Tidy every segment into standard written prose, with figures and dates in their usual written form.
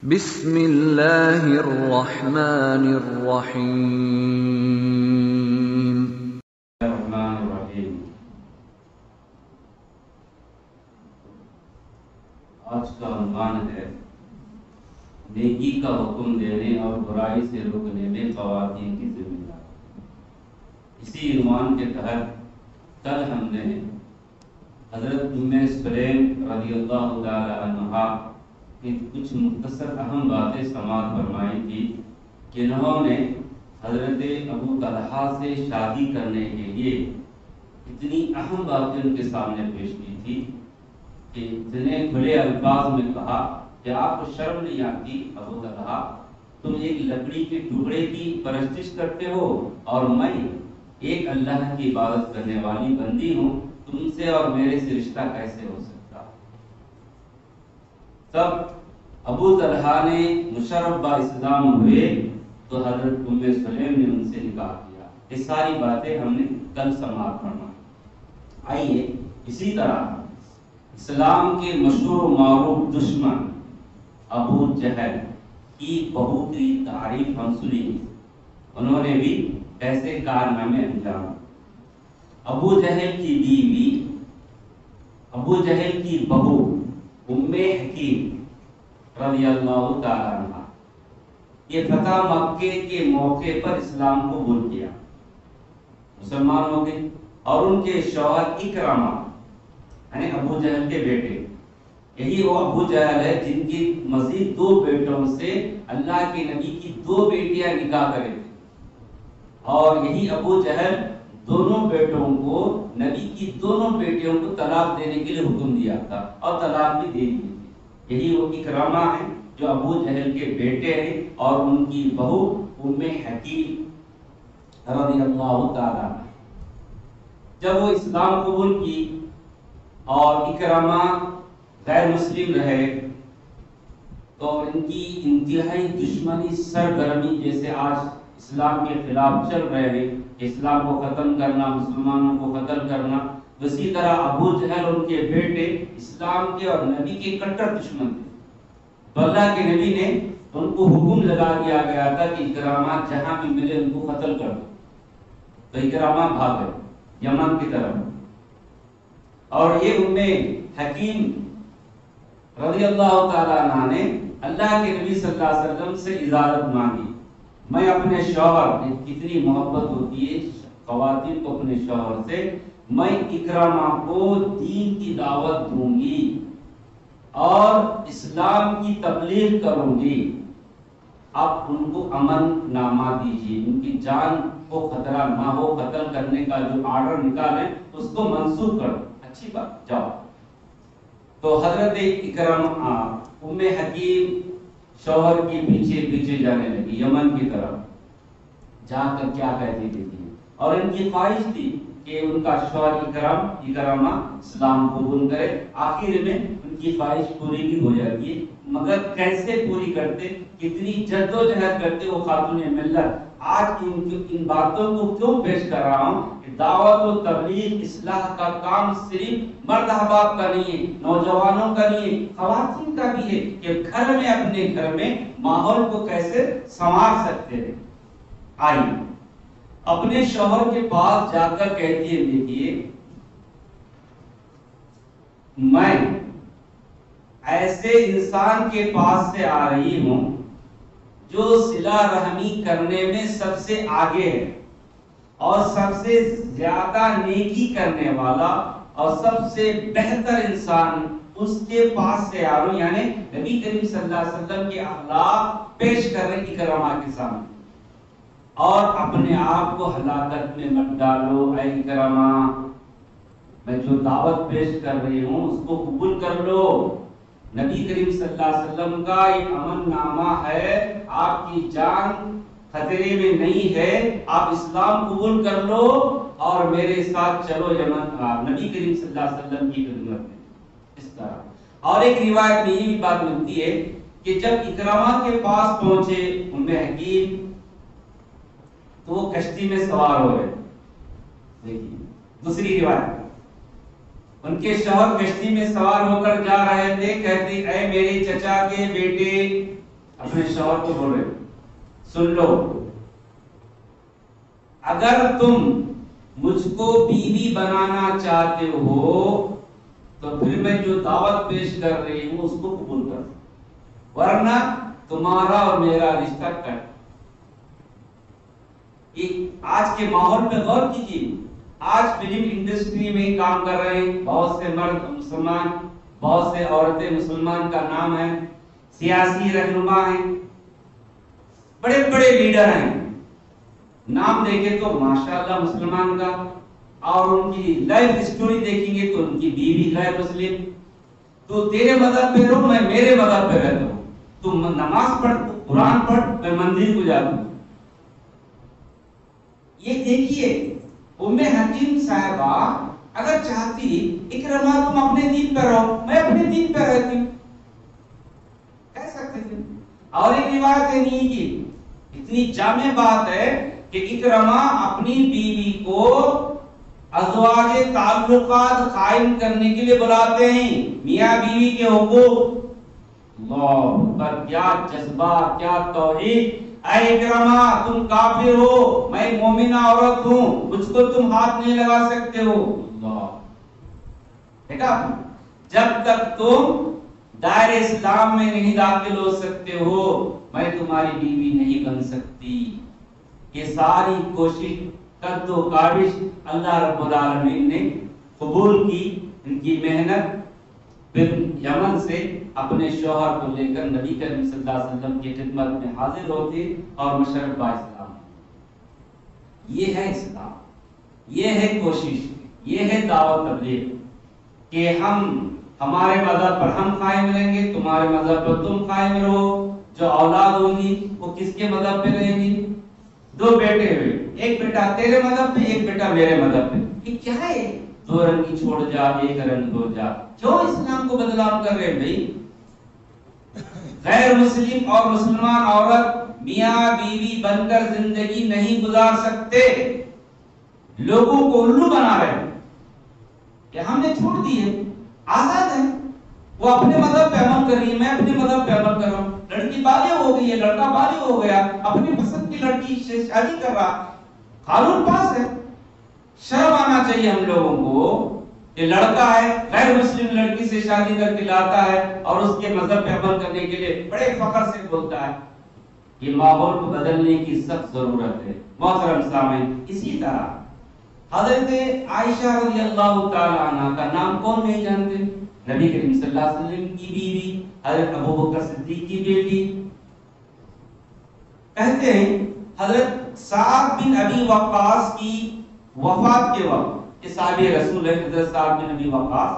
بسم اللہ الرحمن الرحیم۔ آج کا عنوان ہے نیکی کا حکم دینے اور برائی سے روکنے میں خواتین کی ذمہ داری۔ اسی عنوان کے تحت کل ہم نے حضرت ام سلیم رضی اللہ تعالی عنہا کی کچھ مختصر اہم باتیں سماعت فرمائی تھی کہ انہوں نے حضرت ابو طلحہ سے شادی کرنے کے لیے اتنی اہم باتیں ان کے سامنے پیش کی تھی کہ اتنے کھلے الفاظ میں کہا کہ آپ کو شرم نہیں آتی ابو طلحہ، تم ایک لکڑی کے ٹکڑے کی پرستش کرتے ہو اور میں ایک اللہ کی عبادت کرنے والی بندی ہوں، تم سے اور میرے سے رشتہ کیسے ہو سکتا؟ تب ابو طلحہ نے مشرف با اسلام ہوئے تو حضرت ام سلیم نے ان سے نکاح کیا۔ یہ ساری باتیں ہم نے کل سماعت فرمائی۔ آئیے اسی طرح اسلام کے مشہور و معروف دشمن ابو جہل کی بہو کی تعریف ہم سنی، انہوں نے بھی ایسے کارنامے انجام۔ ابو جہل کی بیوی، ابو جہل کی بہو ام حکیم رضی اللہ تعالی عنہ، یہ فتح مکے کے موقع پر اسلام قبول کیا، مسلمان ہو گئے، اور ان کے شوہر اکرمہ یعنی ابو جہل کے بیٹے، یہی وہ ابو جہل ہے جن کی مزید 2 بیٹوں سے اللہ کے نبی کی 2 بیٹیاں نکاح کرے تھے، اور یہی ابو جہل دونوں بیٹوں کو، نبی کی دونوں بیٹیوں کو طلاق دینے کے لیے حکم دیا تھا اور طلاق بھی دے دی تھی۔ یہی وہ اکرامہ ہیں جو ابو جہل کے بیٹے ہیں، اور ان کی بہو ام حکیم رضی اللہ تعالی عنہ۔ جب وہ اسلام قبول کی اور اکرامہ غیر مسلم رہے تو ان کی انتہائی دشمنی سرگرمی، جیسے آج اسلام کے خلاف چل رہے ہیں، اسلام کو ختم کرنا، مسلمانوں کو قتل کرنا، اسی طرح ابو جہل اور ان کے بیٹے اسلام کے اور نبی کے کٹر دشمن تھے۔ تو اللہ کے نبی نے ان کو حکم لگا دیا گیا تھا کہ اکرامہ جہاں بھی ملے ان کو قتل کر دو، تو اکرامہ بھاگے یمن کی طرف، اور یہ ام حکیم رضی اللہ تعالیٰ عنہ نے اللہ کے نبی صلی اللہ علیہ وسلم سے اجازت مانگی، میں اپنے شوہر، کتنی محبت ہوتی ہے خواتین کو اپنے شوہر سے، میں اکرامہ کو دین کی دعوت دوں گی اور اسلام کی تبلیغ کروں گی، آپ ان کو امن نامہ دیجیے، ان کی جان کو خطرہ نہ ہو، قتل کرنے کا جو آرڈر نکالیں اس کو منسوخ کر دو۔ اچھی بات، جاؤ۔ تو حضرت اکرامہ ام حکیم شوہر کے پیچھے پیچھے جانے لگی یمن کی طرف، جا کر کیا کہتی تھی، اور ان کی خواہش تھی کہ ان کا شوہر اکرامہ اسلام قبول کرے۔ آخر میں ان کی خواہش پوری بھی ہو جاتی ہے، مگر کیسے پوری کرتے، کتنی جدوجہد کرتے وہ خاتون ملت۔ آج ان باتوں کو کیوں پیش کر رہا ہوں کہ دعوت و تبلیغ اصلاح کا کام صرف مرد احباب کا نہیں ہے، نوجوانوں کا نہیں ہے، خواتین کا بھی ہے کہ گھر میں، اپنے گھر میں ماحول کو کیسے سنوار سکتے ہیں۔ آئیے اپنے شوہر کے پاس جا کر کہتی ہے، دیکھیے میں ایسے انسان کے پاس سے آ رہی ہوں جو صلہ رحمی کرنے میں سب سے آگے ہے اور سب سے زیادہ نیکی کرنے والا اور سب سے بہتر انسان، اس کے پاس سے آ رہا ہوں، یعنی نبی کریم صلی اللہ علیہ وسلم کے اخلاق پیش کر رہے اکرامہ کے سامنے، اور اپنے آپ کو ہلاکت میں مت ڈالو اے اکرامہ، میں جو دعوت پیش کر رہی ہوں اس کو قبول کر لو، نبی کریم صلی اللہ علیہ وسلم کا یہ امن نامہ ہے، آپ کی جان خطرے میں نہیں ہے، آپ اسلام قبول کر لو اور میرے ساتھ چلو یمن، نبی کریم صلی اللہ علیہ وسلم کی خدمت میں۔ اس طرح، اور ایک روایت میں یہ بھی بات ملتی ہے کہ جب اکرامہ کے پاس پہنچے ام حکیم تو وہ کشتی میں سوار ہو گئے۔ دیکھیے دوسری روایت، ان کے شوہر کشتی میں سوار ہو کر جا رہے تھے، کہتے اے میرے چچا کے بیٹے اپنے شوہر کو بول رہے سن لو، اگر تم مجھ کو بیوی بنانا چاہتے ہو تو پھر میں جو دعوت پیش کر رہی ہوں اس کو قبول کر، ورنہ تمہارا اور میرا رشتہ کٹ۔ آج کے ماحول پہ غور کیجیے، آج فلم انڈسٹری میں کام کر رہے ہیں بہت سے مرد مسلمان، بہت سے عورتیں مسلمان کا نام ہے، سیاسی رہنما ہیں، بڑے بڑے لیڈر ہیں، نام دیکھیں تو ماشاءاللہ مسلمان کا، اور ان کی لائف اسٹوری دیکھیں گے تو ان کی بیوی غیر مسلم۔ تو تیرے مذہب پہ رہو، میں میرے مذہب پہ رہتا ہوں، تم نماز پڑھ، قرآن پڑھ، میں مندر کو جاتا ہوں۔ یہ دیکھیے ام حکیم صاحبہ اگر چاہتی اکرما تم اپنے دین پہ رہو، میں اپنے دین پہ رہتی ہوں، کہہ سکتے تھے۔ اور ایک روایت ہے نہیں کی اتنی جامع بات ہے کہ اکرما اپنی بیوی کو ازواج تعلقات قائم کرنے کے لیے بلاتے ہیں، میاں بیوی کے حقوق۔ اللہ پر کیا جذبہ، کیا توحید! اے اکرما تم کافر ہو، میں مومنہ عورت ہوں، مجھ کو تم ہاتھ نہیں لگا سکتے ہو۔ اللہ دیکھا، جب تک تم دائرہ اسلام میں نہیں داخل ہو سکتے ہو میں تمہاری بیوی نہیں بن سکتی۔ یہ ساری کوشش قد و کاوش اللہ رب العالمین نے قبول کی، ان کی محنت پھر یمن سے اپنے شوہر کو لے کر نبی کریم صلی اللہ علیہ وسلم کی خدمت میں حاضر ہوتے اور مشرف با اسلام۔ یہ ہے اسلام، یہ ہے کوشش، یہ ہے دعوت تبلیغ کہ ہم ہمارے مذہب پر ہم قائم رہیں گے، تمہارے مذہب پر تم قائم رہو۔ جو اولاد ہوگی وہ کس کے مذہب پہ رہیں گی؟ دو بیٹے ہوئے، ایک بیٹا تیرے مذہب پہ، ایک بیٹا میرے مذہب پہ۔ یہ کیا ہے؟ دو رنگی چھوڑ جا ایک رنگ ہو جا۔ کیوں اسلام کو بدنام کر رہے ہیں بھائی؟ غیر مسلم اور مسلمان عورت میاں بیوی بن کر زندگی نہیں گزار سکتے، لوگوں کو الو بنا رہے ہیں کہ ہم نے چھوڑ دیے، آزاد ہے، وہ اپنے مذہب پہ عمل کر رہی ہے، میں اپنے مذہب پہ عمل کر رہا ہوں۔ لڑکی بالغ ہو گئی ہے، لڑکا بالغ ہو گیا، اپنی پسند کی لڑکی سے شادی کر رہا، قانون پاس ہے۔ شرم آنا چاہیے ہم لوگوں کو کہ لڑکا ہے غیر مسلم لڑکی سے شادی کر کے لاتا ہے اور اس کے مذہب پہ عمل کرنے کے لیے بڑے فخر سے بولتا ہے۔ یہ ماحول کو بدلنے کی سخت ضرورت ہے محترم سامعین۔ اسی طرح حضرت عائشہ رضی اللہ تعالی عنہ کا نام کون نہیں جانتے؟ نبی کریم صلی اللہ علیہ وسلم کی بیوی، حضرت ابوبکر صدیق کی بیٹی۔ کہتے ہیں حضرت سعد بن ابی وقاص کی وفات کے وقت، صحابی رسول ہے حضرت سعد بن ابی وقاص،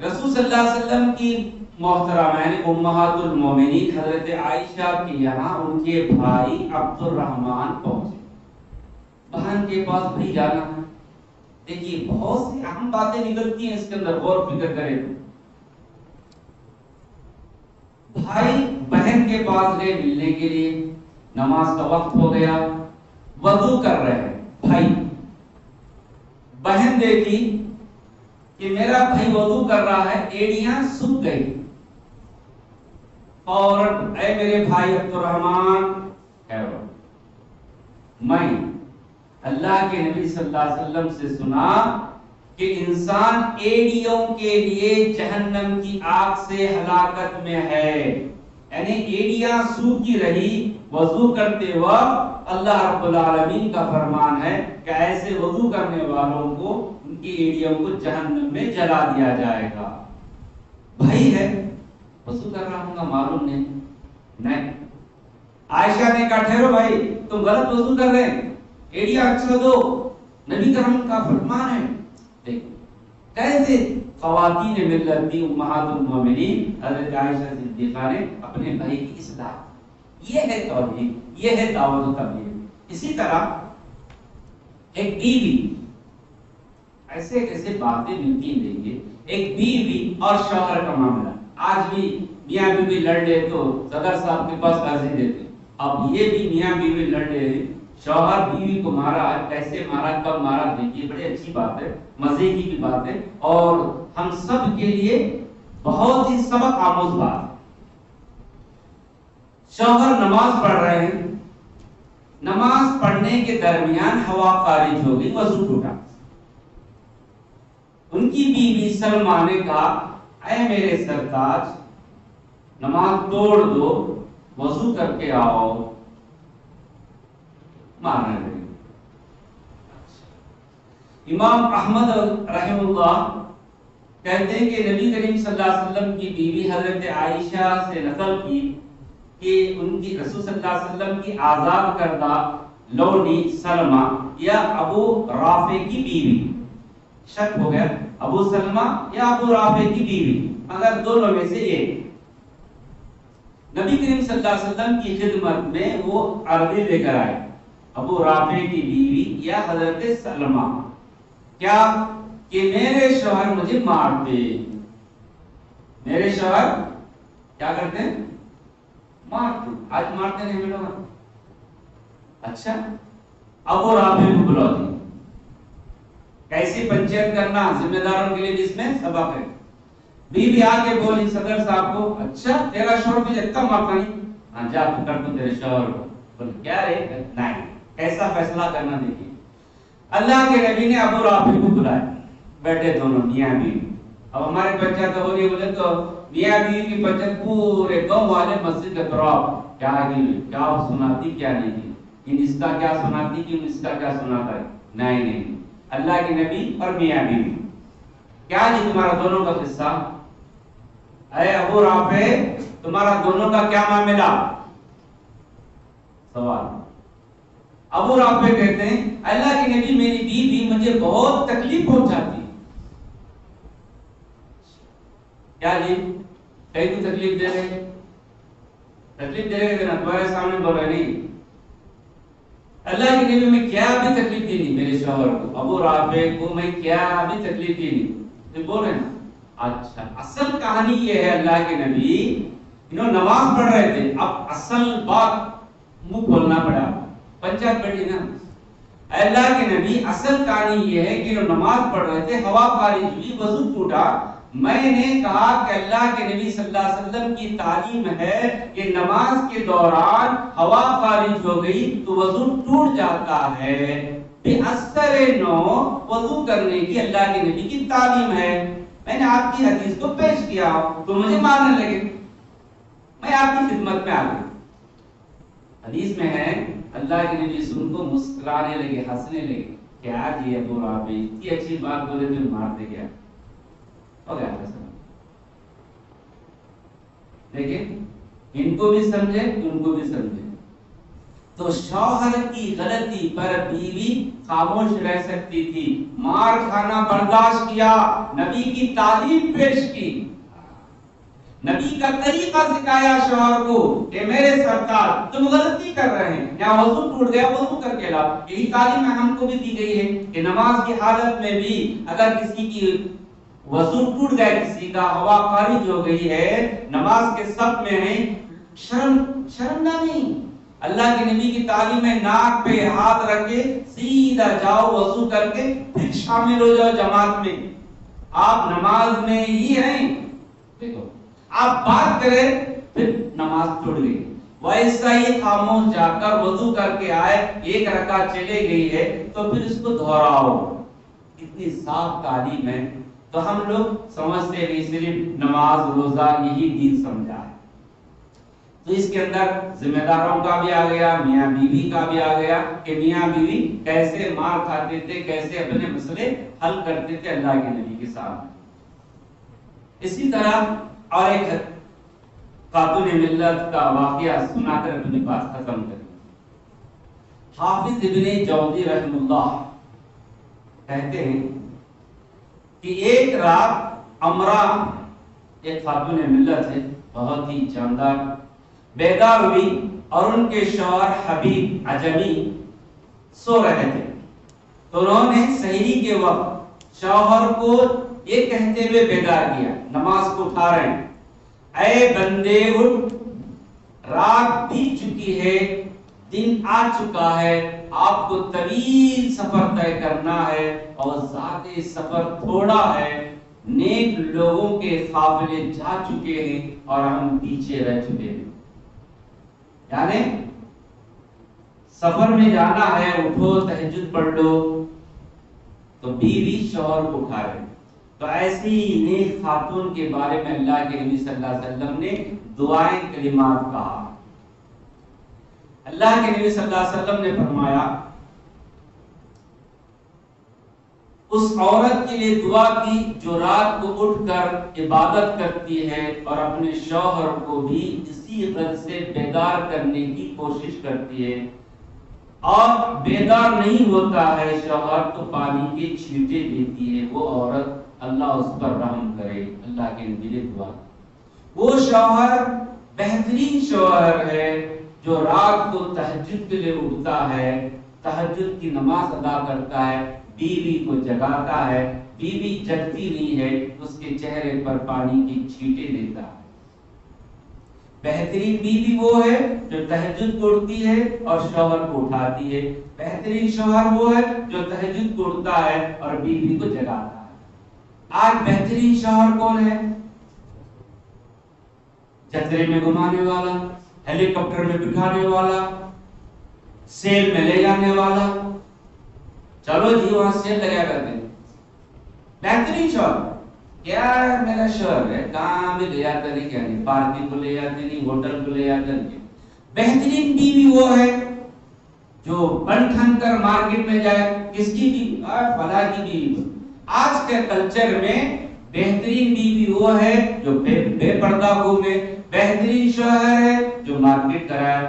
رسول صلی اللہ علیہ وسلم کی محترمہ یعنی امہات المومنین حضرت عائشہ کے یہاں ان کے بھائی عبد الرحمن پہنچے، بہن کے پاس بھائی جانا ہے۔ دیکھیے بہت سی اہم باتیں نکلتی ہیں اس کے اندر، غور فکر کریں تو بھائی بہن کے پاس گئے ملنے کے لیے، نماز کا وقت ہو گیا، وضو کر رہے ہیں بھائی، بہن دیکھی کہ میرا بھائی وضو کر رہا ہے، ایڑیاں سوکھ گئی، فوراً اے میرے بھائی عبد الرحمن، میں اللہ کے نبی صلی اللہ علیہ وسلم سے سنا کہ انسان ایڑیوں کے لیے جہنم کی آگ سے ہلاکت میں ہے، یعنی ایڑیاں سوکھی رہی وضو کرتے وقت اللہ رب العالمین کا فرمان ہے کہ ایسے وضو کرنے والوں کو ان کی ایڑیوں کو جہنم میں جلا دیا جائے گا۔ بھائی ہے وضو کر رہا ہوں گا معلوم نہیں۔ عائشہ نے کہا ٹھہرو بھائی، تم غلط وضو کر رہے ہیں، ایڑیاں اچھا دو، نبی کرم کا فرمان ہے۔ دیکھو کیسے خواتین ملت کی امہات المومنین حضرت عائشہ صدیقہ نے اپنے بھائی کی اصلاح، یہ ہے توحید، یہ ہے دعوت و تبلیغ۔ اسی طرح ایک بیوی، ایسے کیسے باتیں ملتی ہیں، دیکھیے ایک بیوی اور شوہر کا معاملہ، آج بھی میاں بیوی لڑ لے تو صدر صاحب کے پاس قاضی دیتے، اب یہ بھی میاں بیوی لڑ لے، شوہر بیوی کو مارا، کیسے مارا، کب مارا، دیکھیے بڑی اچھی بات ہے، مزے کی بھی بات ہے اور ہم سب کے لیے بہت ہی سبق آموز بات۔ شوہر نماز پڑھ رہے ہیں، نماز پڑھنے کے درمیان ہوا خارج ہو گئی، وضو ٹوٹا. ان کی بیوی سلمہ نے کہا اے میرے سرتاج نماز توڑ دو، وضو کر کے آؤ، مارنے لگے. امام احمد رحم اللہ کہتے ہیں کہ نبی کریم صلی اللہ علیہ وسلم کی بیوی حضرت عائشہ سے نقل کی کہ ان کی رسول صلی اللہ علیہ وسلم کی آزاد کردہ لونڈی سلمہ یا ابو رافع کی بیوی، شک ہو گیا ابو سلمہ یا ابو رافع کی بیوی، اگر دونوں میں سے ایک، نبی کریم صلی اللہ علیہ وسلم کی خدمت میں وہ عرضی لے کر آئے، ابو رافع کی بیوی یا حضرت سلمہ، کیا کہ میرے شوہر مجھے مارتے. میرے شوہر کیا کرتے ہیں؟ مارتے. آج مارتے نہیں میرے لوگ. اچھا ابو رافع کو بلا دی. کیسی پنچایت کرنا ذمہ داروں کے لیے جس میں سبق ہے. بیوی آ کے بولی صدر صاحب کو اچھا تیرا شوہر مجھے اتنا مارتا نہیں؟ ہاں جا پکڑ تو تیرے شوہر کو. بول کیا رے؟ نہیں کیسا فیصلہ کرنا دیکھیے. اللہ کے نبی نے ابو رافع کو بلایا، بیٹھے دونوں میاں بیوی. اب ہمارے پنچایت ہو رہی بولے تو میاں بیوی کی پنچایت پورے گاؤں والے مسجد کے طرف کیا سناتی کیا نہیں کی، اس کا کیا سناتی کہ اس کا کیا سناتا ہے. نہیں اللہ کے نبی اور میاں بیوی کیا جی تمہارا دونوں کا قصہ. اے ابو رافع تمہارا دونوں کا کیا معاملہ؟ سوال. ابو رافع کہتے ہیں اللہ کے نبی میری بیوی مجھے بہت تکلیف پہنچاتی. کیا جی کہیں تو تکلیف دے رہے؟ تکلیف دے رہے نا تمہارے سامنے بول رہے نہیں. اللہ کے نبی میں کیا بھی تکلیف دی نہیں میرے شوہر کو، ابو رافع کو میں کیا بھی تکلیف دی نہیں بول رہے نا. اچھا اصل کہانی یہ ہے اللہ کے نبی انہوں نماز پڑھ رہے تھے. اب اصل بات منہ کھولنا پڑا، پنچایت بیٹھی نا. اللہ کے نبی اصل کہانی یہ ہے کہ وہ نماز پڑھ رہے تھے، ہوا خارج ہوئی، وضو ٹوٹا. میں نے کہا کہ اللہ کے نبی صلی اللہ علیہ وسلم کی تعلیم ہے کہ نماز کے دوران ہوا خارج ہو گئی تو وضو ٹوٹ جاتا ہے. بے اثر نو وضو کرنے کی اللہ کے نبی کی تعلیم ہے. میں نے آپ کی حدیث کو پیش کیا تو مجھے ماننے لگے، میں آپ کی خدمت میں آ گیا. حدیث میں ہے اللہ کے نبی سن کو مسکرانے لگے، ہنسنے لگے. کیا جی ابو رافع اتنی اچھی بات بولے تو مار دے گیا ہو گیا. لیکن ان کو بھی سمجھے ان کو بھی سمجھے. تو شوہر کی غلطی پر بیوی خاموش رہ سکتی تھی، مار کھانا برداشت کیا، نبی کی تعلیم پیش کی، نبی کا طریقہ سکھایا شوہر کو کہ میرے سرکار تم غلطی کر رہے ہیں، یا وضو ٹوٹ گیا وضو کر کے لاؤ. یہی تعلیم ہم کو بھی دی گئی ہے کہ نماز کی حالت میں بھی اگر کسی کی وضو ٹوٹ گیا، کسی کا ہوا خارج ہو گئی ہے، نماز کے صف میں ہے، شرمندہ نہیں. اللہ کے نبی کی تعلیم ہے ناک پہ ہاتھ رکھ کے سیدھا جاؤ وضو کر کے پھر شامل ہو جاؤ جماعت میں. آپ نماز میں ہی ہیں، دیکھو آپ بات کریں پھر نماز ٹوٹ گئی. ویسا ہی خاموش جا کر وضو کر کے آئے، ایک رکعت چلے گئی ہے تو پھر اس کو دہراؤ. اتنی صاف تعلیم ہے. تو ہم لوگ سمجھتے ہیں صرف نماز روزہ یہی دین سمجھا ہے. تو اس کے اندر ذمہ داروں کا بھی آ گیا، میاں بیوی کا بھی آ گیا کہ میاں بیوی کیسے مار کھاتے تھے، کیسے اپنے مسئلے حل کرتے تھے اللہ کے نبی کے سامنے. اسی طرح اور ایک خاتون ملت کا واقعہ سنا کر اپنی بات ختم کریں. حافظ ابن جوزی رحم اللہ کہتے ہیں کہ ایک رات امرا ایک خاتون ملت ہے، بہت ہی جاندار، بیدار ہوئی اور ان کے شوہر حبیب عجمی سو رہے تھے. تو انہوں نے سحری کے وقت شوہر کو یہ کہتے ہوئے بیدار کیا، نماز کو اٹھا رہے ہیں، اے بندے اٹھ، رات بیت چکی ہے، دن آ چکا ہے، آپ کو طویل سفر طے کرنا ہے اور ذاتی سفر تھوڑا ہے. نیک لوگوں کے قافلے جا چکے ہیں اور ہم پیچھے رہ چکے ہیں. یعنی سفر میں جانا ہے، اٹھو تہجد پڑھ لو، تو بیوی شوہر کو اٹھائے. تو ایسی نیک خاتون کے بارے میں اللہ کے نبی صلی اللہ علیہ وسلم نے دعائیں کلمات کہا. اللہ کے نبی صلی اللہ علیہ وسلم نے فرمایا اس عورت کے لیے دعا کی جو رات کو اٹھ کر عبادت کرتی ہے اور اپنے شوہر کو بھی اسی غرض سے بیدار کرنے کی کوشش کرتی ہے، اور بیدار نہیں ہوتا ہے شوہر تو پانی کے چھینٹے دیتی ہے، وہ عورت اللہ اس پر رحم کرے. اللہ کے نبی نے دعا. وہ شوہر بہترین شوہر ہے جو رات کو تہجد کے لیے اٹھتا ہے، تہجد کی نماز ادا کرتا ہے، بیوی کو جگاتا ہے، بیوی جگتی نہیں ہے، اس کے چہرے پر پانی کی چھینٹے دیتا ہے. بہترین بیوی وہ ہے جو تہجد کو اٹھتی ہے اور شوہر کو اٹھاتی ہے. بہترین شوہر وہ ہے جو تہجد کو اٹھتا ہے اور بیوی کو جگاتا ہے. آج بہترین شوہر کون ہے؟ چترے میں گھمانے والا، ہیلی کاپٹر میں بٹھانے والا، سیل میں لے جانے والا. چلو جی وہاں سیل لگا کرتے ہیں. بہترین شوہر کیا ہے؟ میرا شوہر ہے، کہاں بھی لے جاتا نہیں، کیا نہیں، پارٹی کو لے جاتے نہیں، ہوٹل کو لے جاتے نہیں. بہترین بیوی وہ ہے جو بن ٹھن کر مارکیٹ میں جائے. کس کی بیوی؟ فلاں کی بیوی. آج کے کلچر میں بہترین بیوی وہ ہے جو بے پردہ گھومے، بہترین شوہر ہے جو مارکیٹ کرائے.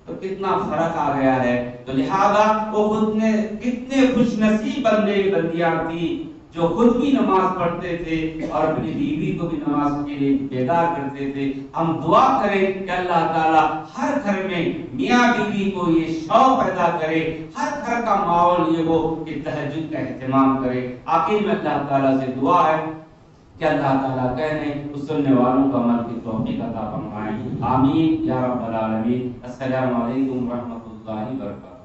تو کتنا فرق آ گیا ہے. تو لہذا وہ خود نے کتنے خوش نصیب بندے بندیاں تھی جو خود بھی نماز پڑھتے تھے اور اپنی بیوی کو بھی نماز کے لیے بیدار کرتے تھے. ہم دعا کریں کہ اللہ تعالیٰ ہر گھر میں میاں بیوی کو یہ شوق پیدا کرے، ہر گھر کا ماحول یہ ہو کہ تہجد کا اہتمام کرے. آخر میں اللہ تعالیٰ سے دعا ہے کہ اللہ تعالیٰ کہنے اس سننے والوں کا عمل کی توفیق عطا فرمائے. آمین یا رب العالمین. السلام علیکم ورحمۃ اللہ وبرکاتہ.